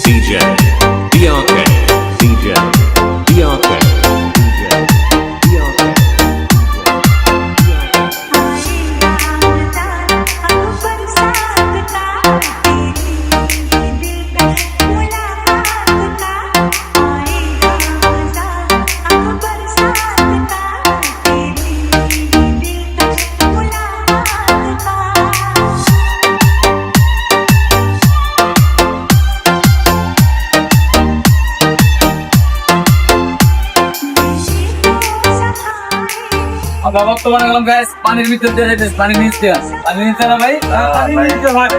DJ DRK, DJ DRK, DJ DRK. বাবা তোমার এখন গ্যাস পানির ভিতর দিয়ে যাইতেছে, পানি নিচে আছে, পানি নিচে না ভাই, পানি নিচে ভাই।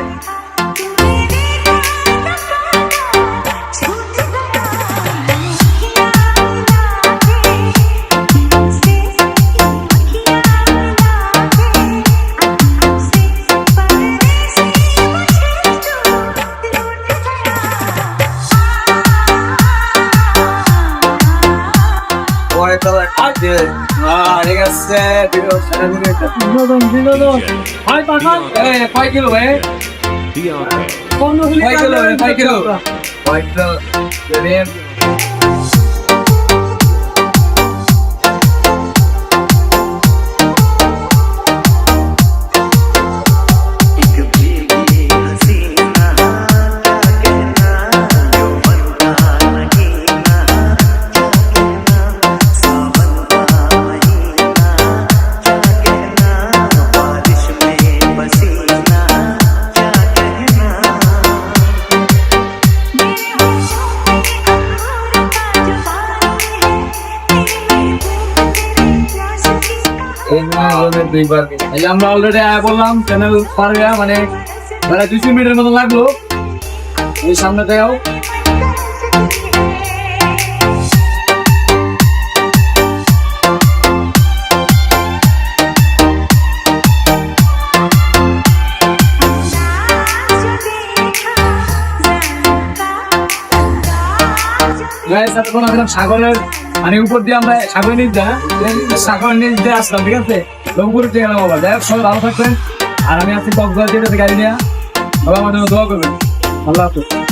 ঠিক আছে, বিনোদন ভাই পাঠান। কয় কিলো ভাই? DRK. কয় কিলো ভাই? 5 কিলো 5 কিলো দেবেন। আমরা অলরেডি বললাম চ্যানেল পারবে মানে 200 মিনিটের মতো লাগলো এই সামনে দেও। সাগরের মানে উপর দিয়ে আমরা সাগরের নিচ দিয়ে আসলাম, ঠিক আছে, রংপুর থেকে গেলাম। বাবা যাই হোক, সবাই ভালো থাকবেন। আর আমি আছি কক্সবাজার যেতে গাড়ি নিয়ে, বাবা আমার জন্য দোয়া করবেন। আল্লাহ হাফেজ।